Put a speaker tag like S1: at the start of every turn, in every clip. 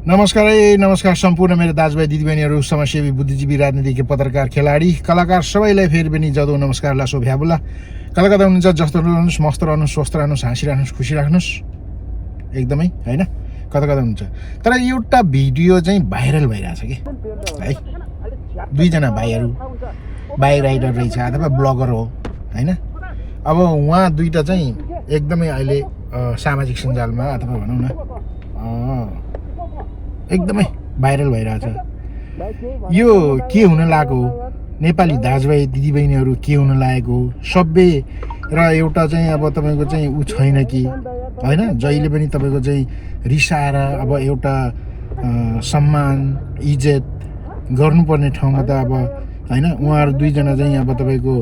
S1: नमस्कार सम्पूर्ण मेरो दाजुभाइ दिदीबहिनीहरू, समाजसेवी, बुद्धिजीवी, राजनीतिज्ञ, पत्रकार, खेलाडी, कलाकार सबैलाई फेरि पनि जदो नमस्कारला सो भ्याबुला। कलकत्ता हुनुहुन्छ जस्तो रहनुहोस्, मस्त रहनुहोस्, स्वस्थ रहनुहोस्, हाँसिरहनुहोस्, खुसी राख्नुहोस् एकदमै हैन। कता हुनुहुन्छ तर एउटा भिडियो चाहिँ भाइरल भइरहेछ कि है। दुईजना भाइहरू बाइक राइडर रहेछ अथवा ब्लगर हो हैन। अब उहाँ दुईटा चाहिँ एकदमै अहिले सामाजिक सञ्जालमा अथवा भनौँ न एकदमै भाइरल भइरहेछ। यो के हुन लागेको हो, नेपाली दाजुभाइ दिदीबहिनीहरू के हुन लागेको हो, सभ्य र एउटा चाहिँ अब तपाईँको चाहिँ ऊ छैन कि होइन। जहिले पनि तपाईँको चाहिँ रिसाएर अब एउटा सम्मान इज्जत गर्नुपर्ने ठाउँमा त अब होइन। उहाँहरू दुईजना चाहिँ अब तपाईँको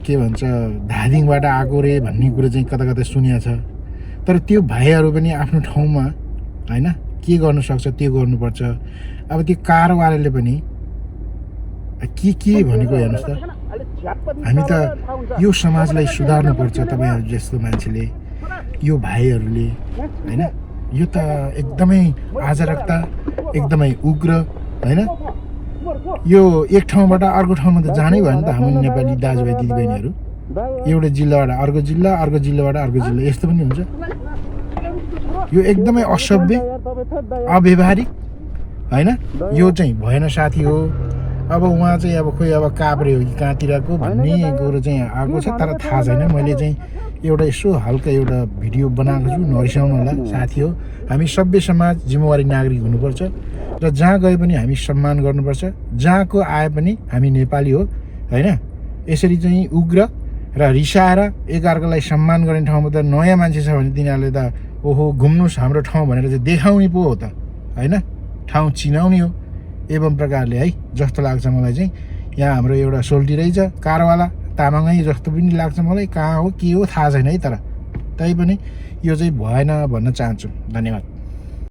S1: के भन्छ धादिङबाट आएको रे भन्ने कुरो चाहिँ कता कता सुनिएको छ। तर त्यो भाइहरू पनि आफ्नो ठाउँमा होइन के गर्नु सक्छ त्यो गर्नुपर्छ। अब त्यो कारवालाले पनि के भनेको हेर्नुहोस् त, हामी त यो समाजलाई सुधार्नुपर्छ तपाईँहरू जस्तो मान्छेले, यो भाइहरूले होइन। यो त एकदमै आजरकता, एकदमै उग्र होइन। यो एक ठाउँबाट अर्को ठाउँमा त जानै भयो नि त हामी नेपाली दाजुभाइ दिदीबहिनीहरू। एउटा जिल्लाबाट अर्को जिल्ला, अर्को जिल्लाबाट अर्को जिल्ला, यस्तो पनि हुन्छ। यो एकदमै असभ्य, अव्यवहारिक होइन। यो चाहिँ भएन साथी हो। अब उहाँ चाहिँ अब खोइ अब काभ्रे हो कि कहाँतिरको भन्ने कुरो चाहिँ आएको छ, तर थाहा छैन। मैले चाहिँ एउटा यसो हल्का एउटा भिडियो बनाएको छु, नरिसाउनु होला साथी हो। हामी सभ्य समाज, जिम्मेवारी नागरिक हुनुपर्छ र जहाँ गए पनि हामी सम्मान गर्नुपर्छ। जहाँको आए पनि हामी नेपाली हो होइन। यसरी चाहिँ उग्र र रिसाएर एकअर्कालाई सम्मान गर्ने ठाउँमा त नयाँ मान्छे छ भने तिनीहरूले त ओहो घुम्नुहोस् हाम्रो ठाउँ भनेर चाहिँ देखाउने पो हो त होइन, ठाउँ चिनाउने हो। एवं प्रकारले है जस्तो लाग्छ मलाई चाहिँ यहाँ हाम्रो एउटा सोल्टी रहेछ कारवाला, तामाङै जस्तो पनि लाग्छ मलाई। कहाँ हो के हो थाहा छैन है, तर तैपनि यो चाहिँ भएन भन्न चाहन्छु। धन्यवाद।